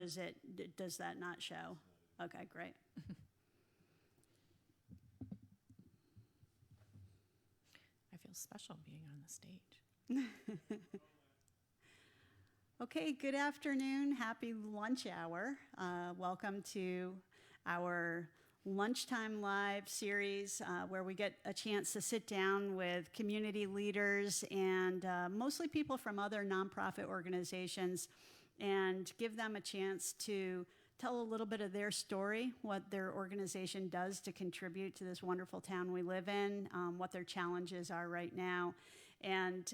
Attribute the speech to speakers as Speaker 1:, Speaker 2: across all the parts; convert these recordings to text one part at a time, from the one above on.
Speaker 1: is it, does that not show? Okay, great.
Speaker 2: I feel special being on the stage.
Speaker 1: Okay, good afternoon. Happy lunch hour. Welcome to our Lunchtime Live series where we get a chance to sit down with community leaders and mostly people from other nonprofit organizations and give them a chance to tell a little bit of their story, what their organization does to contribute to this wonderful town we live in, what their challenges are right now. And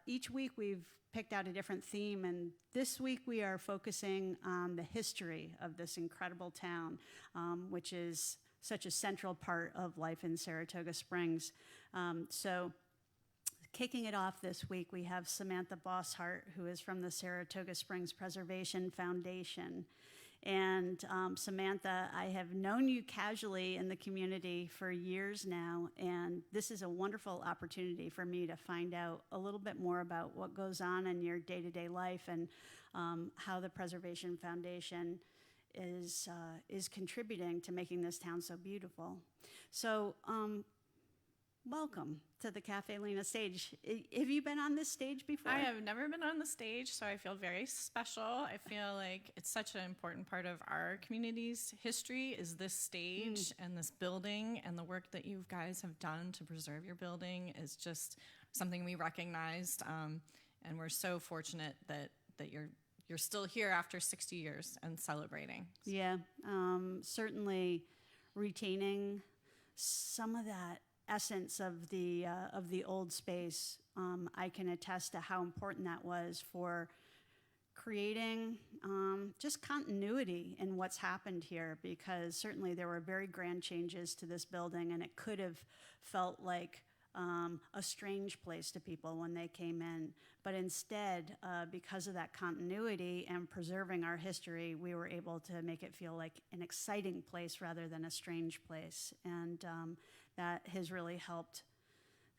Speaker 1: each week we've picked out a different theme, and this week we are focusing on the history of this incredible town, which is such a central part of life in Saratoga Springs. So kicking it off this week, we have Samantha Bosshart, who is from the Saratoga Springs Preservation Foundation. And Samantha, I have known you casually in the community for years now, and this is a wonderful opportunity for me to find out a little bit more about what goes on in your day-to-day life and how the Preservation Foundation is contributing to making this town so beautiful. So welcome to the Caffe Lena stage. Have you been on this stage before?
Speaker 2: I have never been on the stage, so I feel very special. I feel like it's such an important part of our community's history is this stage and this building, and the work that you guys have done to preserve your building is just something we recognized, and we're so fortunate that you're still here after 60 years and celebrating.
Speaker 1: Yeah, certainly retaining some of that essence of the old space. I can attest to how important that was for creating just continuity in what's happened here, because certainly there were very grand changes to this building, and it could have felt like a strange place to people when they came in. But instead, because of that continuity and preserving our history, we were able to make it feel like an exciting place rather than a strange place. And that has really helped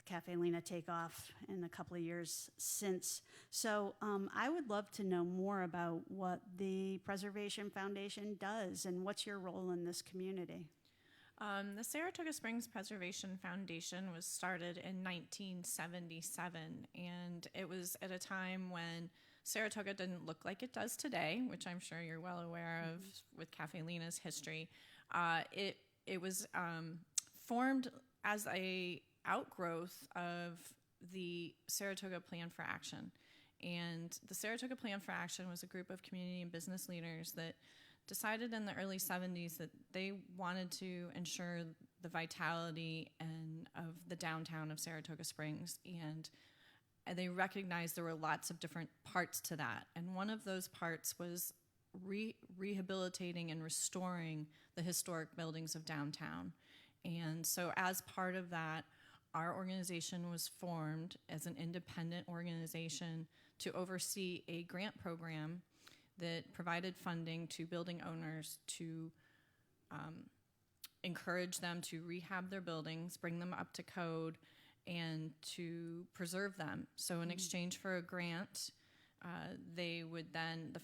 Speaker 1: Caffe Lena take off in a couple of years since. So I would love to know more about what the Preservation Foundation does and what's your role in this community.
Speaker 2: The Saratoga Springs Preservation Foundation was started in 1977, and it was at a time when Saratoga didn't look like it does today, which I'm sure you're well aware of with Caffe Lena's history. It was formed as a outgrowth of the Saratoga Plan for Action. And the Saratoga Plan for Action was a group of community and business leaders that decided in the early 70s that they wanted to ensure the vitality of the downtown of Saratoga Springs. And they recognized there were lots of different parts to that. And one of those parts was rehabilitating and restoring the historic buildings of downtown. And so as part of that, our organization was formed as an independent organization to oversee a grant program that provided funding to building owners to encourage them to rehab their buildings, bring them up to code, and to preserve them. So in exchange for a grant, the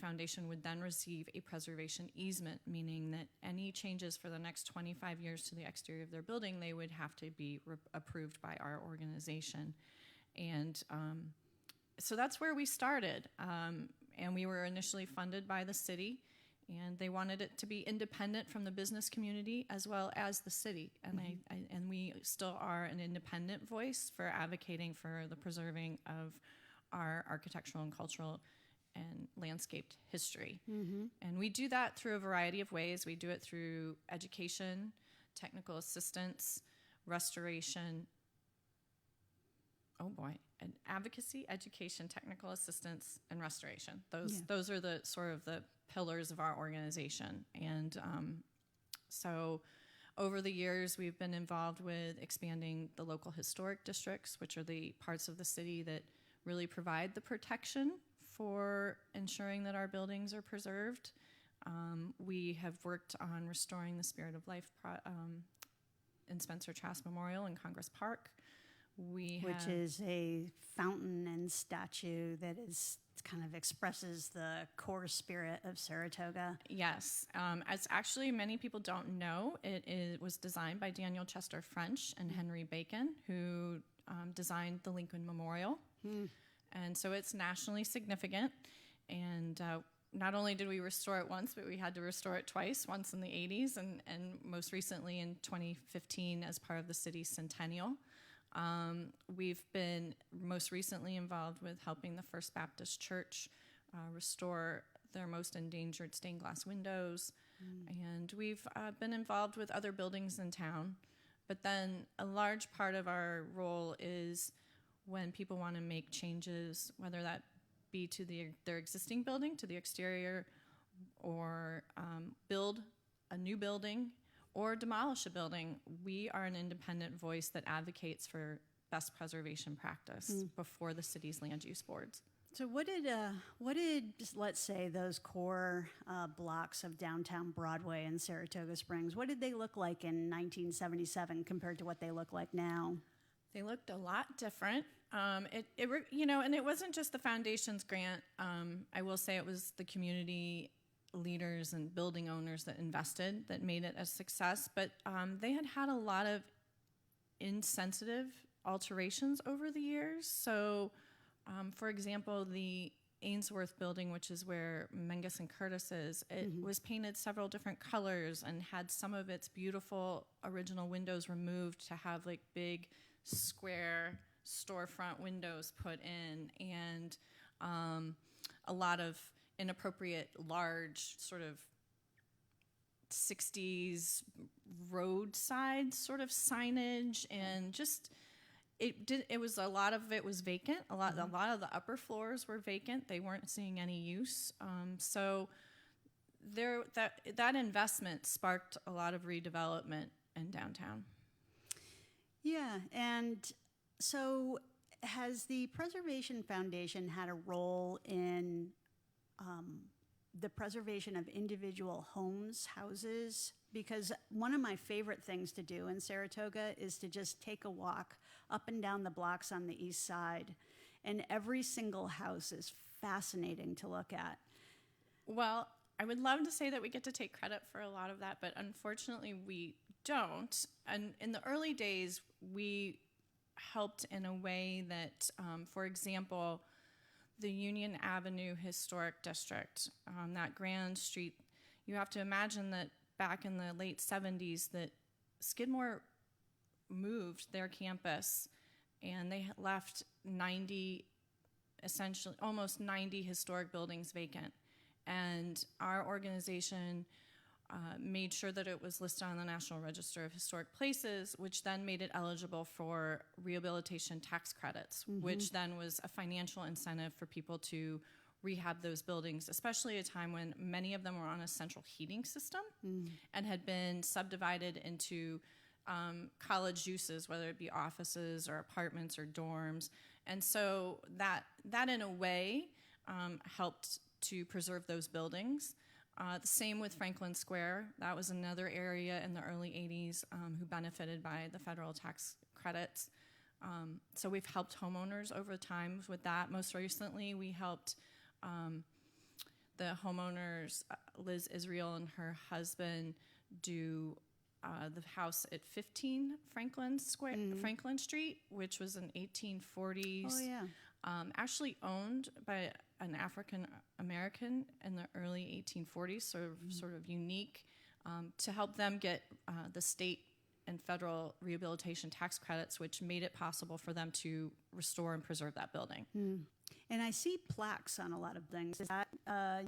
Speaker 2: foundation would then receive a preservation easement, meaning that any changes for the next 25 years to the exterior of their building, they would have to be approved by our organization. And so that's where we started. And we were initially funded by the city, and they wanted it to be independent from the business community as well as the city. And and we still are an independent voice for advocating for the preserving of our architectural and cultural and landscaped history. And we do that through a variety of ways. We do it through education, technical assistance, restoration, and advocacy, education, technical assistance, and restoration. Those are the sort of the pillars of our organization. And so over the years, we've been involved with expanding the local historic districts, which are the parts of the city that really provide the protection for ensuring that our buildings are preserved. We have worked on restoring the Spirit of Life in Spencer Trask Memorial in Congress Park.
Speaker 1: Which is a fountain and statue that is kind of expresses the core spirit of Saratoga.
Speaker 2: Yes. As actually many people don't know, was designed by Daniel Chester French and Henry Bacon, who designed the Lincoln Memorial. And so it's nationally significant. And not only did we restore it once, but we had to restore it twice, once in the 80s and most recently in 2015 as part of the city's centennial. We've been most recently involved with helping the First Baptist Church restore their most endangered stained glass windows. And we've been involved with other buildings in town. But then a large part of our role is when people want to make changes, whether that be to their existing building, to the exterior, or build a new building, or demolish a building. We are an independent voice that advocates for best preservation practice before the city's land use boards.
Speaker 1: So what did let's say those core blocks of downtown Broadway and Saratoga Springs, what did they look like in 1977 compared to what they look like now?
Speaker 2: They looked a lot different. And it wasn't just the foundation's grant. I will say it was the community leaders and building owners that invested that made it a success. But they had a lot of insensitive alterations over the years. So, for example, the Ainsworth building, which is where Mengus and Curtis is, it was painted several different colors and had some of its beautiful original windows removed to have like big square storefront windows put in, and a lot of inappropriate large sort of 60s roadside sort of signage, and just it was a lot of it was vacant. A lot of the upper floors were vacant. They weren't seeing any use. So that investment sparked a lot of redevelopment in downtown.
Speaker 1: Yeah, and so has the Preservation Foundation had a role in the preservation of individual homes, houses? Because one of my favorite things to do in Saratoga is to just take a walk up and down the blocks on the east side, and every single house is fascinating to look at.
Speaker 2: Well, I would love to say that we get to take credit for a lot of that, but unfortunately we don't. And in the early days, we helped in a way that, for example, the Union Avenue Historic District, that Grand Street, you have to imagine that back in the late 70s that Skidmore moved their campus and they left almost 90 historic buildings vacant. And our organization made sure that it was listed on the National Register of Historic Places, which then made it eligible for rehabilitation tax credits, which then was a financial incentive for people to rehab those buildings, especially at a time when many of them were on a central heating system and had been subdivided into college uses, whether it be offices or apartments or dorms. And so that in a way helped to preserve those buildings. The same with Franklin Square. That was another area in the early 80s who benefited by the federal tax credits. So we've helped homeowners over time with that. Most recently, we helped the homeowners, Liz Israel and her husband, do the house at 15 Franklin Street, which was an 1840s.
Speaker 1: Oh, yeah.
Speaker 2: Actually owned by an African American in the early 1840s, sort of unique, to help them get the state and federal rehabilitation tax credits, which made it possible for them to restore and preserve that building.
Speaker 1: And I see plaques on a lot of things. Is that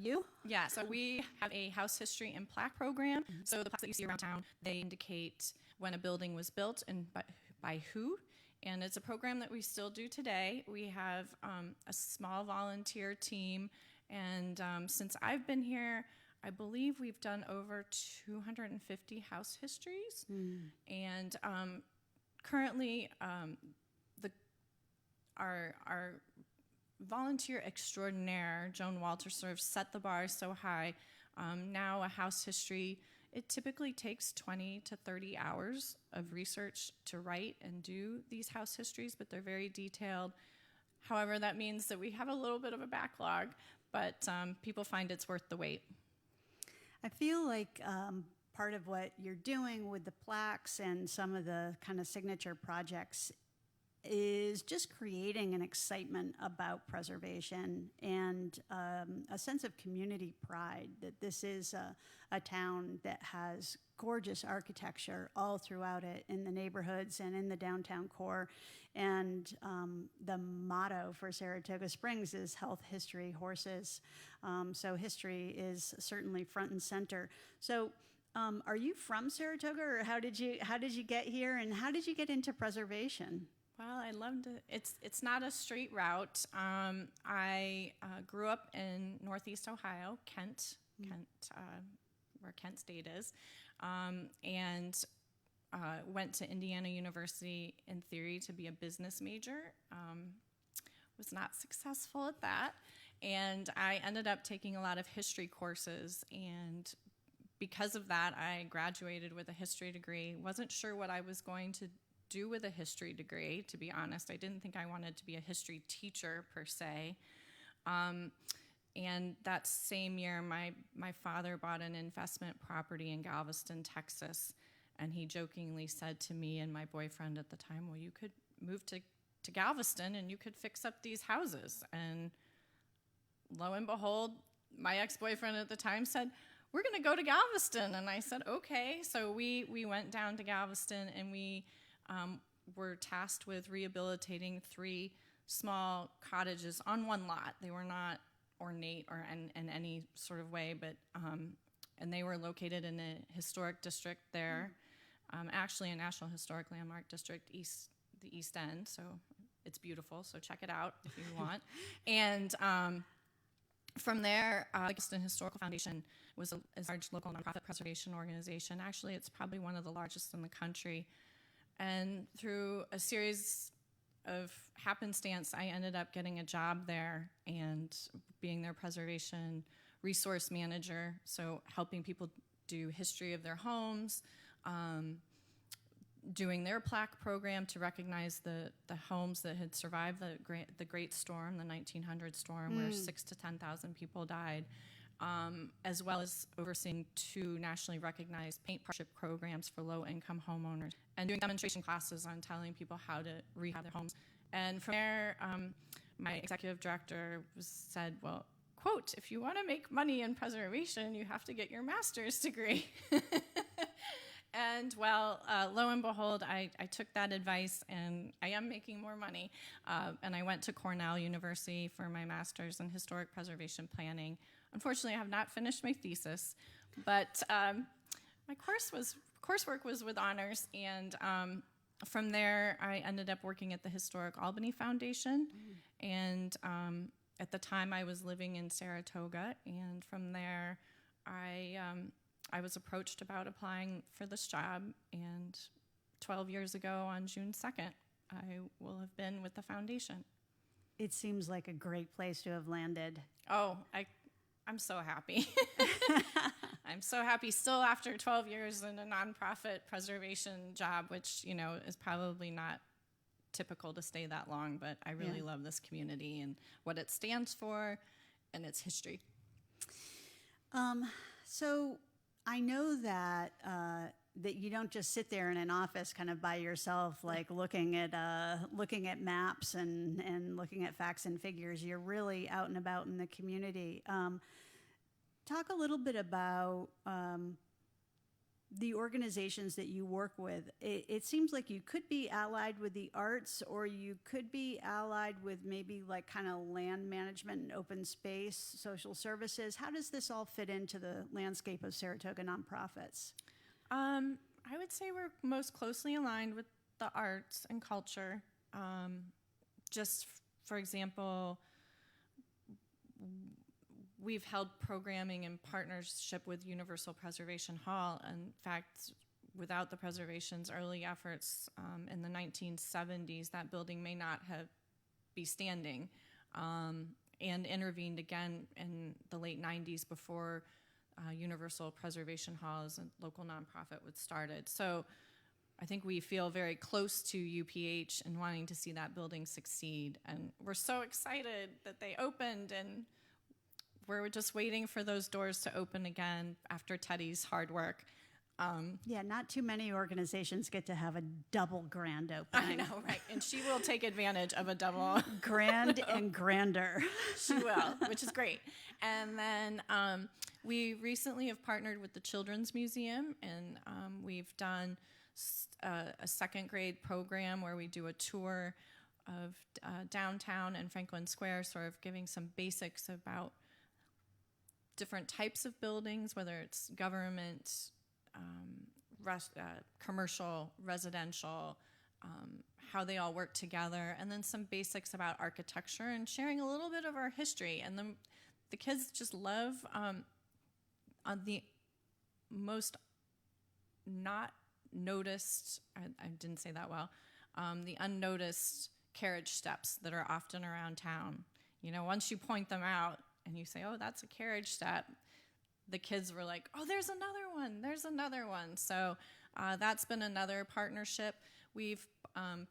Speaker 1: you?
Speaker 2: Yeah, so we have a house history and plaque program. So the plaques that you see around town, they indicate when a building was built and by who. And it's a program that we still do today. We have a small volunteer team. And since I've been here, I believe we've done over 250 house histories. And currently, our volunteer extraordinaire, Joan Walter, sort of set the bar so high. Now a house history, it typically takes 20 to 30 hours of research to write and do these house histories, but they're very detailed. However, that means that we have a little bit of a backlog, but people find it's worth the wait.
Speaker 1: I feel like part of what you're doing with the plaques and some of the kind of signature projects is just creating an excitement about preservation and a sense of community pride that this is a town that has gorgeous architecture all throughout it in the neighborhoods and in the downtown core. And the motto for Saratoga Springs is health, history, horses. So history is certainly front and center. So are you from Saratoga, or how did you get here, and how did you get into preservation?
Speaker 2: Well, I loved it. It's not a straight route. I grew up in Northeast Ohio, Kent, where Kent State is, and went to Indiana University in theory to be a business major. Was not successful at that, and I ended up taking a lot of history courses, and because of that, I graduated with a history degree. Wasn't sure what I was going to do with a history degree, to be honest. I didn't think I wanted to be a history teacher per se. And that same year, my father bought an investment property in Galveston, Texas, and he jokingly said to me and my boyfriend at the time, well, you could move to Galveston and you could fix up these houses. And lo and behold, my ex-boyfriend at the time said, we're going to go to Galveston. And I said, okay. So we went down to Galveston, and we were tasked with rehabilitating 3 small cottages on one lot. They were not ornate or in any sort of way, but and they were located in a historic district there, actually a National Historic Landmark District, the East End. So it's beautiful. So check it out if you want. And from there, the Galveston Historical Foundation was a large local nonprofit preservation organization. Actually, it's probably one of the largest in the country. And through a series of happenstance, I ended up getting a job there and being their preservation resource manager, so helping people do history of their homes, doing their plaque program to recognize the homes that had survived the Great Storm, the 1900 storm, where 6,000 to 10,000 people died, as well as overseeing 2 nationally recognized paint partnership programs for low-income homeowners, and doing demonstration classes on telling people how to rehab their homes. And from there, my executive director said, well, quote, if you want to make money in preservation, you have to get your master's degree. And well, lo and behold, I took that advice, and I am making more money. And I went to Cornell University for my master's in historic preservation planning. Unfortunately, I have not finished my thesis, but my coursework was with honors, and from there, I ended up working at the Historic Albany Foundation, and at the time, I was living in Saratoga, and from there, I was approached about applying for this job, and 12 years ago on June 2nd, I will have been with the foundation.
Speaker 1: It seems like a great place to have landed.
Speaker 2: Oh, I'm so happy. I'm so happy still after 12 years in a nonprofit preservation job, which, is probably not typical to stay that long, but I really love this community and what it stands for and its history.
Speaker 1: So I know that that you don't just sit there in an office kind of by yourself, like looking at maps and looking at facts and figures. You're really out and about in the community. Talk a little bit about the organizations that you work with. It seems like you could be allied with the arts, or you could be allied with maybe like kind of land management and open space, social services. How does this all fit into the landscape of Saratoga nonprofits?
Speaker 2: I would say we're most closely aligned with the arts and culture. Just for example, we've held programming in partnership with Universal Preservation Hall. In fact, without the preservation's early efforts in the 1970s, that building may not be standing, and intervened again in the late 90s before Universal Preservation Hall as a local nonprofit was started. So I think we feel very close to UPH and wanting to see that building succeed. And we're so excited that they opened, and we're just waiting for those doors to open again after Teddy's hard work.
Speaker 1: Yeah, not too many organizations get to have a double grand opening.
Speaker 2: I know, right? And she will take advantage of a double.
Speaker 1: Grand and grander.
Speaker 2: She will, which is great. And then we recently have partnered with the Children's Museum, and we've done a second grade program where we do a tour of downtown and Franklin Square, sort of giving some basics about different types of buildings, whether it's government, commercial, residential, how they all work together, and then some basics about architecture and sharing a little bit of our history. And the kids just love the most not noticed, I didn't say that well, the unnoticed carriage steps that are often around town. You know, once you point them out and you say, oh, that's a carriage step, the kids were like, oh, there's another one. So that's been another partnership. We've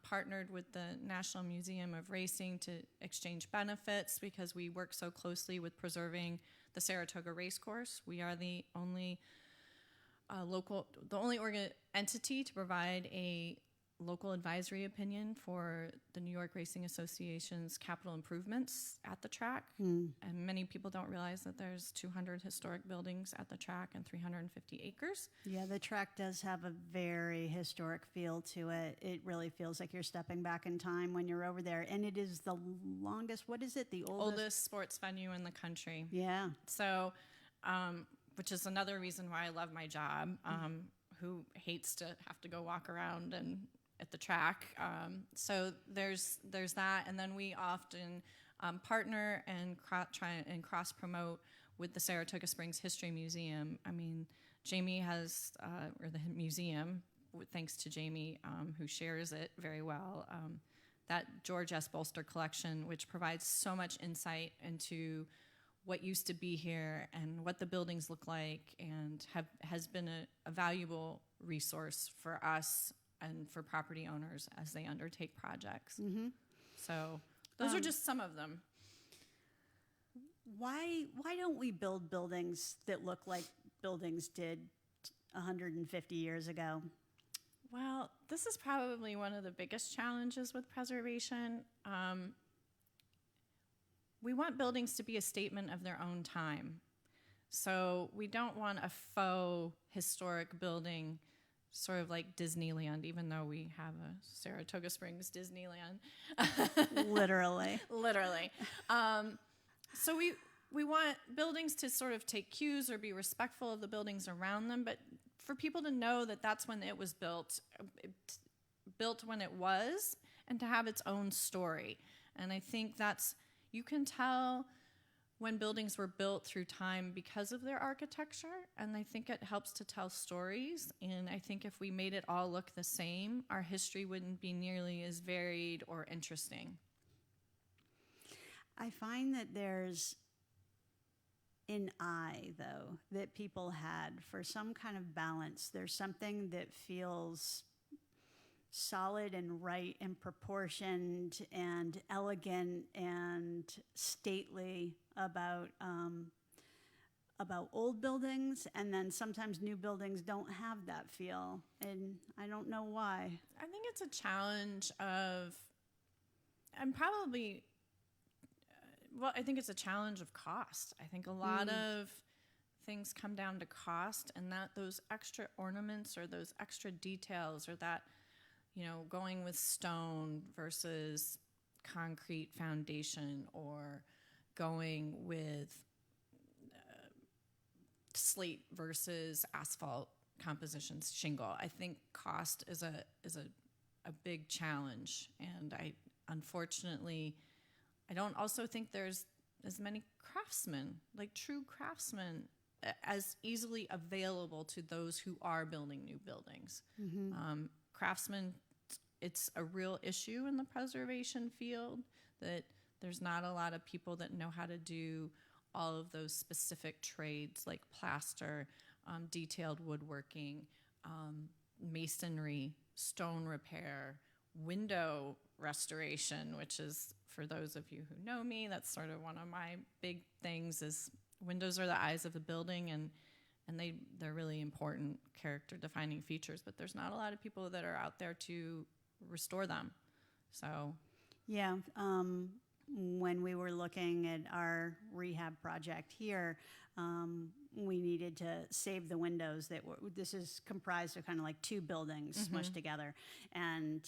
Speaker 2: partnered with the National Museum of Racing to exchange benefits because we work so closely with preserving the Saratoga Racecourse. We are the only entity to provide a local advisory opinion for the New York Racing Association's capital improvements at the track. And many people don't realize that there's 200 historic buildings at the track and 350 acres.
Speaker 1: Yeah, the track does have a very historic feel to it. It really feels like you're stepping back in time when you're over there. And it is the longest, what is it, the
Speaker 2: oldest sports venue in the country.
Speaker 1: Yeah.
Speaker 2: So, which is another reason why I love my job. Who hates to have to go walk around and at the track. So there's that, and then we often partner and try and cross promote with the Saratoga Springs History Museum. I mean, Jamie has, or the museum, thanks to Jamie, who shares it very well, that George S. Bolster collection, which provides so much insight into what used to be here and what the buildings look like, and has been a valuable resource for us and for property owners as they undertake projects. Mm-hmm. So those are just some of them.
Speaker 1: Why don't we build buildings that look like buildings did 150 years ago?
Speaker 2: Well, this is probably one of the biggest challenges with preservation. We want buildings to be a statement of their own time. So we don't want a faux historic building, sort of like Disneyland, even though we have a Saratoga Springs Disneyland.
Speaker 1: Literally.
Speaker 2: Literally. So we want buildings to sort of take cues or be respectful of the buildings around them, but for people to know that that's when it was built when it was, and to have its own story. And I think you can tell when buildings were built through time because of their architecture, and I think it helps to tell stories. And I think if we made it all look the same, our history wouldn't be nearly as varied or interesting.
Speaker 1: I find that there's an eye, though, that people had for some kind of balance. There's something that feels solid and right and proportioned and elegant and stately about old buildings, and then sometimes new buildings don't have that feel, and I don't know why.
Speaker 2: I think it's a challenge of, and probably, I think it's a challenge of cost. I think a lot of things come down to cost, and that those extra ornaments or those extra details, or that, going with stone versus concrete foundation, or going with slate versus asphalt compositions, shingle. I think cost is a big challenge, and unfortunately I don't also think there's as many craftsmen, like true craftsmen, as easily available to those who are building new buildings. Mm-hmm. Craftsmen, it's a real issue in the preservation field that there's not a lot of people that know how to do all of those specific trades like plaster, detailed woodworking, masonry. stone repair, window restoration, which is, for those of you who know me, that's sort of one of my big things. Is windows are the eyes of the building, and they're really important character defining features, but there's not a lot of people that are out there to restore them. So
Speaker 1: Yeah, when we were looking at our rehab project here, we needed to save the windows that were, this is comprised of kind of like two buildings smushed together. And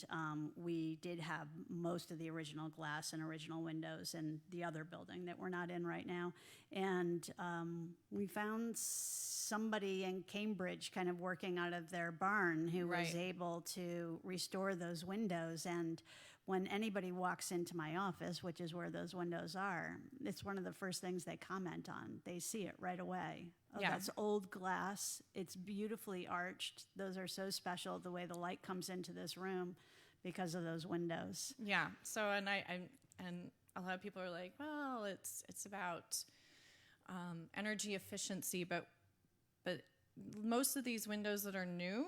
Speaker 1: we did have most of the original glass and original windows in the other building that we're not in right now. And we found somebody in Cambridge kind of working out of their barn who was able to restore those windows. And when anybody walks into my office, which is where those windows are, it's one of the first things they comment on. They see it right away. Oh, that's old glass. It's beautifully arched. Those are so special, the way the light comes into this room because of those windows.
Speaker 2: Yeah. So, and a lot of people are like, well, it's about energy efficiency, but most of these windows that are new,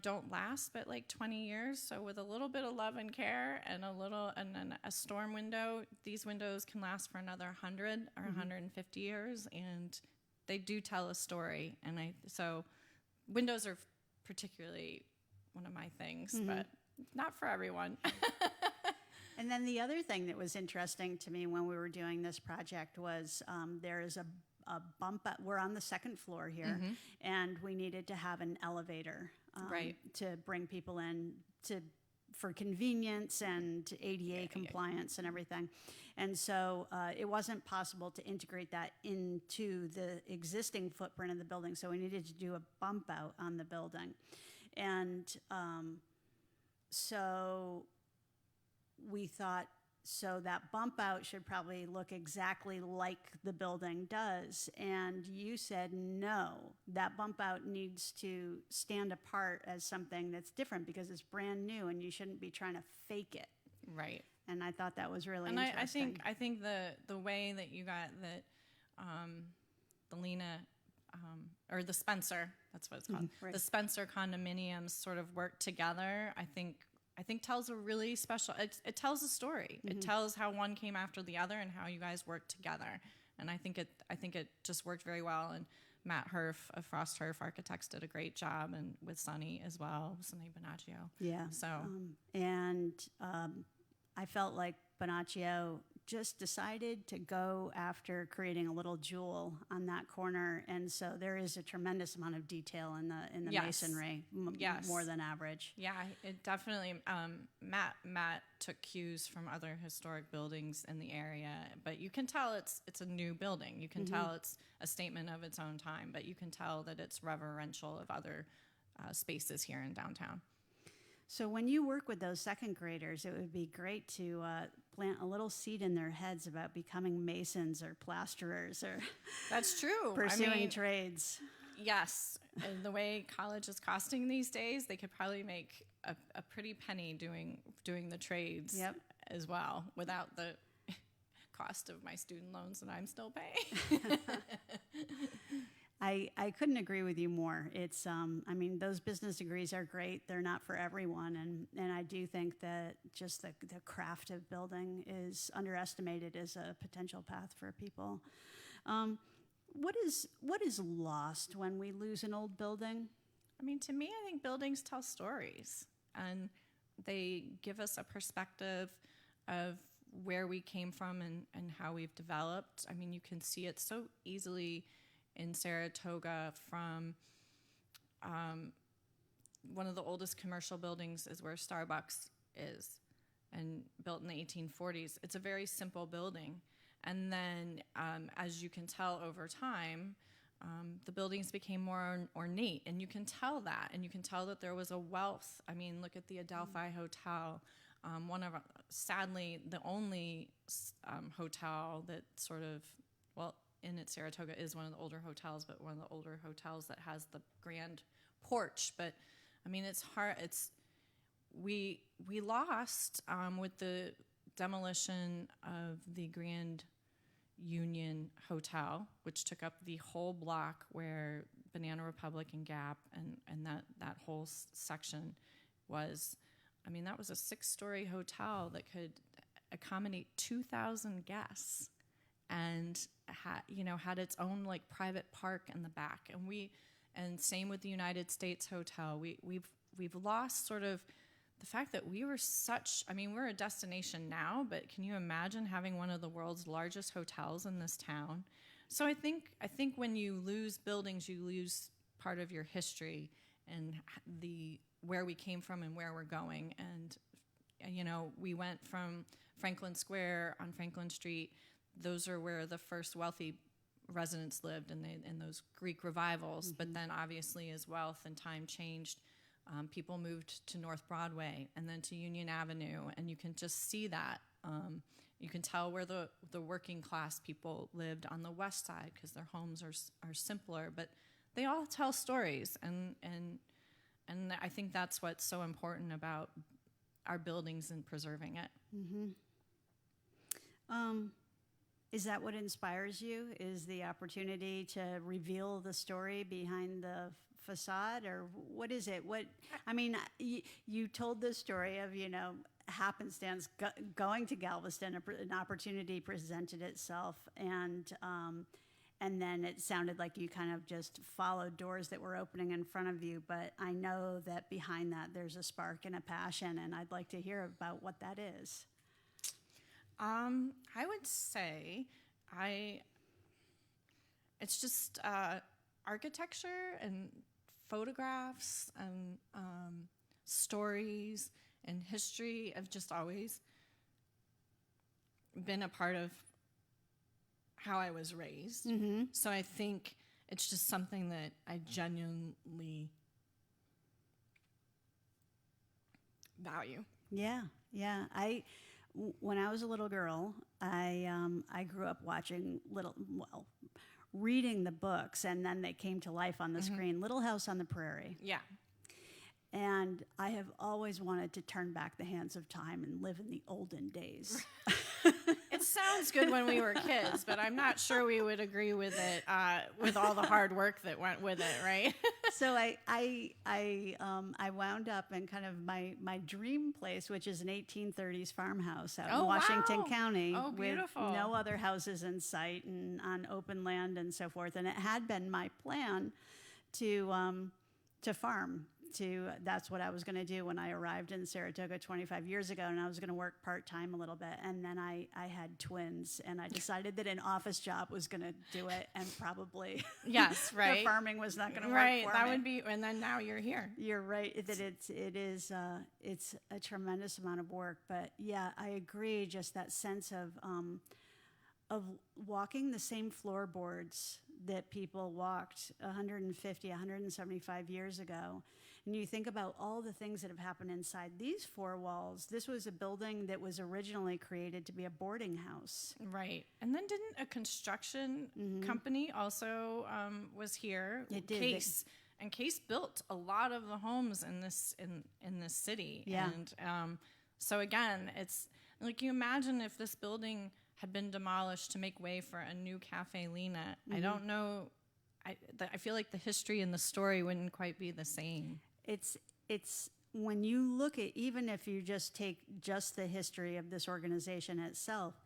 Speaker 2: don't last but like 20 years. So with a little bit of love and care and then a storm window, these windows can last for another 100 or 150 years, and they do tell a story. And so windows are particularly one of my things, but not for everyone.
Speaker 1: And then the other thing that was interesting to me when we were doing this project was there is a bump up. We're on the second floor here, and we needed to have an elevator to bring people in for convenience and ADA compliance and everything. And so it wasn't possible to integrate that into the existing footprint of the building, so we needed to do a bump out on the building. And so we thought, so that bump out should probably look exactly like the building does. And you said, no, that bump out needs to stand apart as something that's different because it's brand new and you shouldn't be trying to fake it.
Speaker 2: Right.
Speaker 1: And I thought that was really
Speaker 2: and
Speaker 1: interesting.
Speaker 2: I think the way that you got that, the Lena, or the Spencer, that's what it's called, the Spencer condominiums sort of work together, I think tells a really special, it tells a story. It tells how one came after the other and how you guys worked together. And I think it just worked very well. And Matt Herf of Frost Herf Architects did a great job, and with Sonny as well, Sonny Bonaccio.
Speaker 1: Yeah.
Speaker 2: So,
Speaker 1: I felt like Bonaccio just decided to go after creating a little jewel on that corner, and so there is a tremendous amount of detail in the masonry, more than average.
Speaker 2: Yeah, it definitely. Matt took cues from other historic buildings in the area, but you can tell it's a new building. You can tell it's a statement of its own time, but you can tell that it's reverential of other spaces here in downtown.
Speaker 1: So when you work with those second graders, it would be great to plant a little seed in their heads about becoming masons or plasterers or
Speaker 2: that's true.
Speaker 1: pursuing trades.
Speaker 2: Yes. And the way college is costing these days, they could probably make a pretty penny doing the trades as well without the cost of my student loans that I'm still paying.
Speaker 1: I couldn't agree with you more. It's, those business degrees are great. They're not for everyone. And I do think that just the craft of building is underestimated as a potential path for people. What is lost when we lose an old building?
Speaker 2: To me, I think buildings tell stories, and they give us a perspective of where we came from and how we've developed. You can see it so easily in Saratoga from one of the oldest commercial buildings is where Starbucks is, and built in the 1840s. It's a very simple building. And then as you can tell over time, the buildings became more ornate, and you can tell that. And you can tell that there was a wealth. Look at the Adelphi Hotel, sadly, the only hotel that sort of, in it, Saratoga is one of the older hotels, but one of the older hotels that has the grand porch. But it's hard. We lost with the demolition of the Grand Union Hotel, which took up the whole block where Banana Republic and Gap and that whole section was, I mean, that was a 6-story hotel that could accommodate 2,000 guests, and had its own like private park in the back. And same with the United States Hotel. We've lost sort of the fact that we were we're a destination now, but can you imagine having one of the world's largest hotels in this town? So I think when you lose buildings, you lose part of your history and where we came from and where we're going. And we went from Franklin Square on Franklin Street. Those are where the first wealthy residents lived in those Greek revivals. Mm-hmm. But then obviously as wealth and time changed, people moved to North Broadway and then to Union Avenue. And you can just see that. You can tell where the working class people lived on the west side because their homes are simpler, but they all tell stories. And I think that's what's so important about our buildings and preserving it.
Speaker 1: Mm-hmm. Is that what inspires you? Is the opportunity to reveal the story behind the facade, or what is it? You told the story of, happenstance going to Galveston, an opportunity presented itself, and then it sounded like you kind of just followed doors that were opening in front of you. But I know that behind that there's a spark and a passion, and I'd like to hear about what that is.
Speaker 2: I would say it's just architecture and photographs and stories and history have just always been a part of how I was raised. Mm-hmm. So I think it's just something that I genuinely value.
Speaker 1: Yeah. When I was a little girl, I grew up watching reading the books, and then they came to life on the mm-hmm. screen. Little House on the Prairie.
Speaker 2: Yeah.
Speaker 1: And I have always wanted to turn back the hands of time and live in the olden days.
Speaker 2: It sounds good when we were kids, but I'm not sure we would agree with it with all the hard work that went with it, right?
Speaker 1: So I wound up in kind of my dream place, which is an 1830s farmhouse out in Washington County, with no other houses in sight and on open land and so forth. And it had been my plan to farm. That's what I was going to do when I arrived in Saratoga 25 years ago, and I was going to work part-time a little bit. And then I had twins, and I decided that an office job was going to do it, and probably
Speaker 2: yes, right.
Speaker 1: the farming was not going to work
Speaker 2: right,
Speaker 1: for
Speaker 2: that
Speaker 1: me.
Speaker 2: Would be, and then now you're here.
Speaker 1: You're right that it's a tremendous amount of work, but yeah, I agree. Just that sense of walking the same floorboards that people walked 150, 175 years ago. And you think about all the things that have happened inside these four walls. This was a building that was originally created to be a boarding house.
Speaker 2: Right. And then didn't a construction mm-hmm. company also was here?
Speaker 1: It did.
Speaker 2: Case. And Case built a lot of the homes in this city.
Speaker 1: Yeah.
Speaker 2: And so again, it's like, you imagine if this building had been demolished to make way for a new Caffe Lena. Mm-hmm. I don't know. I feel like the history and the story wouldn't quite be the same.
Speaker 1: It's when you look at, even if you just take just the history of this organization itself,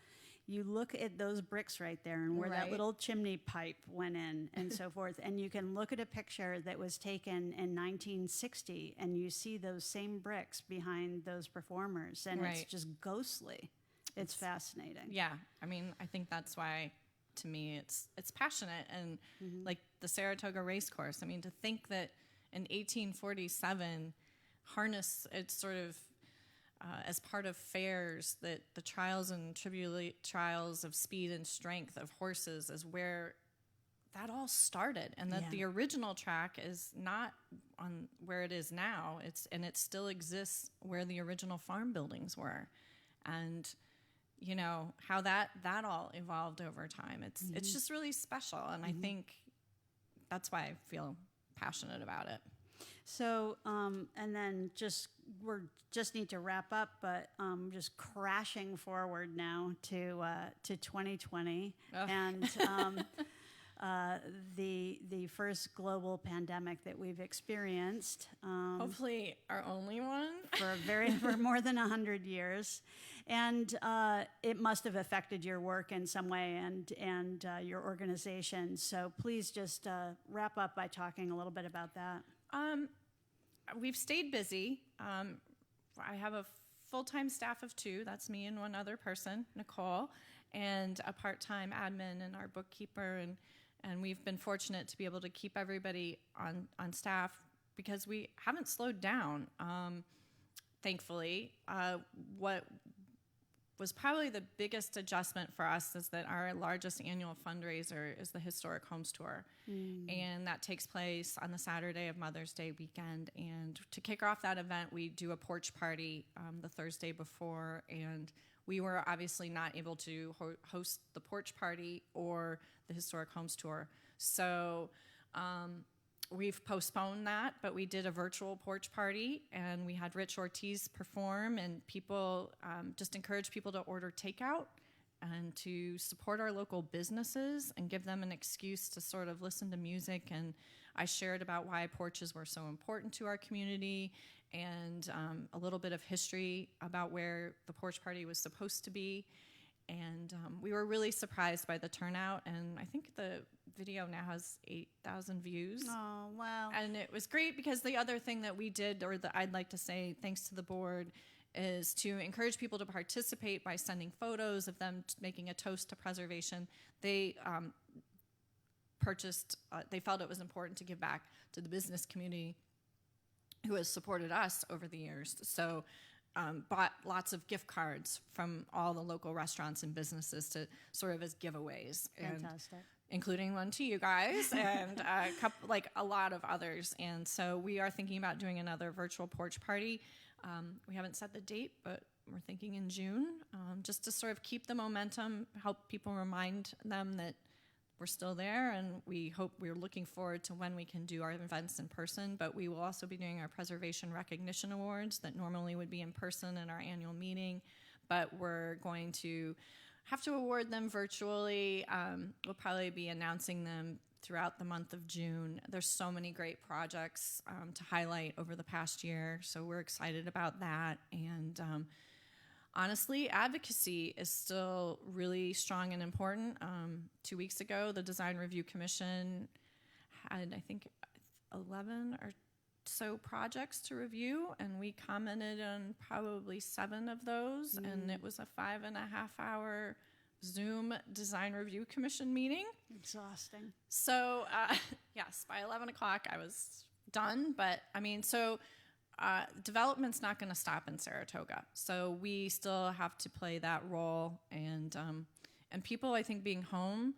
Speaker 1: you look at those bricks right there and where that little chimney pipe went in and so forth, and you can look at a picture that was taken in 1960 and you see those same bricks behind those performers, and it's just ghostly. It's fascinating.
Speaker 2: Yeah. I mean, I think that's why, to me, it's passionate. And mm-hmm. like the Saratoga race course, I mean, to think that in 1847, harness, it's sort of as part of fairs, that the trials and trials of speed and strength of horses is where that all started, and that the original track is not on where it is now. It still exists where the original farm buildings were, and you know how that all evolved over time. It's just really special, and I think that's why I feel passionate about it.
Speaker 1: So, and then just need to wrap up, but just crashing forward now to 2020, and the first global pandemic that we've experienced.
Speaker 2: Hopefully our only one.
Speaker 1: For more than 100 years. And it must have affected your work in some way and your organization. So please just wrap up by talking a little bit about that.
Speaker 2: We've stayed busy. I have a full-time staff of 2. That's me and one other person, Nicole, and a part-time admin and our bookkeeper. And we've been fortunate to be able to keep everybody on staff because we haven't slowed down, thankfully. What was probably the biggest adjustment for us is that our largest annual fundraiser is the Historic Homes Tour. And that takes place on the Saturday of Mother's Day weekend. And to kick off that event, we do a porch party the Thursday before. And we were obviously not able to host the porch party or the Historic Homes Tour. So we've postponed that, but we did a virtual porch party, and we had Rich Ortiz perform, and people just encourage people to order takeout and to support our local businesses and give them an excuse to sort of listen to music. And I shared about why porches were so important to our community and a little bit of history about where the porch party was supposed to be. And we were really surprised by the turnout, and I think the video now has 8,000 views.
Speaker 1: Oh, wow.
Speaker 2: And it was great because the other thing that we did, or that I'd like to say thanks to the board, is to encourage people to participate by sending photos of them making a toast to preservation. They they felt it was important to give back to the business community who has supported us over the years. So bought lots of gift cards from all the local restaurants and businesses to sort of as giveaways.
Speaker 1: Fantastic.
Speaker 2: Including one to you guys and a lot of others. And so we are thinking about doing another virtual porch party. We haven't set the date, but we're thinking in June, just to sort of keep the momentum, help people remind them that we're still there, and we're looking forward to when we can do our events in person. But we will also be doing our Preservation Recognition Awards that normally would be in person in our annual meeting, but we're going to have to award them virtually. We'll probably be announcing them throughout the month of June. There's so many great projects to highlight over the past year, so we're excited about that. And honestly, advocacy is still really strong and important. 2 weeks ago, the Design Review Commission had, I think, 11 or so projects to review, and we commented on probably 7 of those, and it was a 5.5-hour Zoom Design Review Commission meeting.
Speaker 1: Exhausting.
Speaker 2: So, yes, by 11 o'clock I was done, but I mean, so development's not going to stop in Saratoga, so we still have to play that role, and people, I think, being home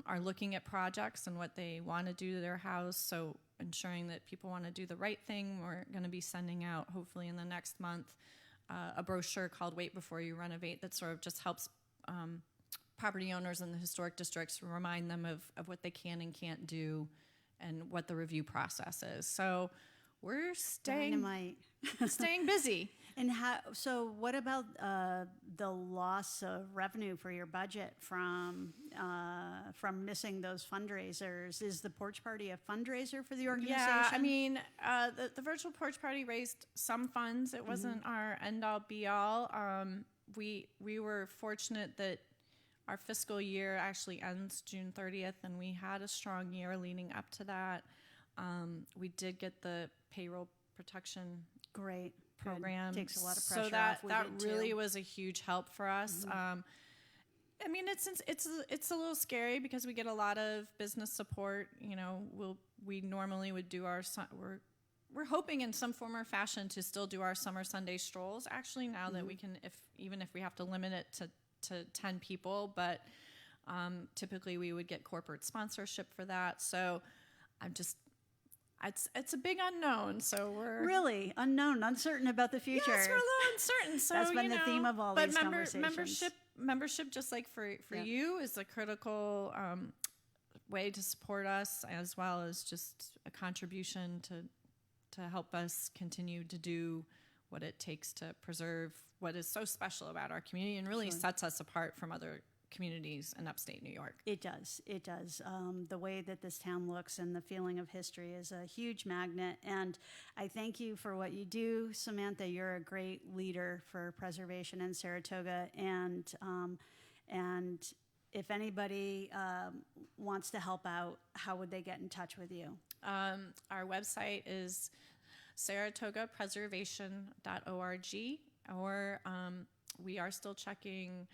Speaker 2: are looking at projects and what they want to do to their house, so ensuring that people want to do the right thing. We're going to be sending out, hopefully in the next month, a brochure called Wait Before You Renovate that sort of just helps property owners in the historic districts remind them of what they can and can't do and what the review process is. So we're staying busy.
Speaker 1: And so what about the loss of revenue for your budget from missing those fundraisers? Is the porch party a fundraiser for the organization?
Speaker 2: Yeah, I mean, the virtual porch party raised some funds. It wasn't our end-all, be-all. We were fortunate that our fiscal year actually ends June 30th, and we had a strong year leading up to that. We did get the payroll protection program.
Speaker 1: Takes a lot of pressure
Speaker 2: so that
Speaker 1: off.
Speaker 2: That really was a huge help for us. I mean, it's a little scary because we get a lot of business support. You know, we normally would do we're hoping in some form or fashion to still do our summer Sunday strolls. Actually, now that we can, even if we have to limit it to 10 people, but typically we would get corporate sponsorship for that. So it's a big unknown. So we're
Speaker 1: really uncertain about the future.
Speaker 2: Yes, we're a little uncertain. So
Speaker 1: that's been the theme of all these conversations.
Speaker 2: Membership, just like for you, is a critical way to support us, as well as just a contribution to help us continue to do what it takes to preserve what is so special about our community and really sets us apart from other communities in upstate New York.
Speaker 1: It does. It does. The way that this town looks and the feeling of history is a huge magnet. And I thank you for what you do, Samantha. You're a great leader for preservation in Saratoga. And if anybody wants to help out, how would they get in touch with you?
Speaker 2: Our website is saratogapreservation.org, or we are still checking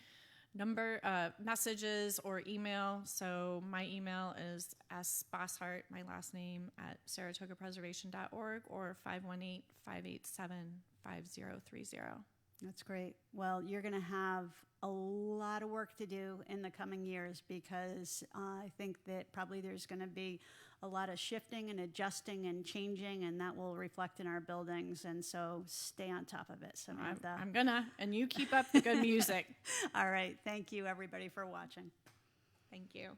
Speaker 2: messages or email. So my email is sbosshart, my last name, at saratogapreservation.org, or 518-587-5030.
Speaker 1: That's great. Well, you're going to have a lot of work to do in the coming years, because I think that probably there's going to be a lot of shifting and adjusting and changing, and that will reflect in our buildings. And so stay on top of it, Samantha.
Speaker 2: I'm gonna, and you keep up the good music.
Speaker 1: All right. Thank you, everybody, for watching.
Speaker 2: Thank you.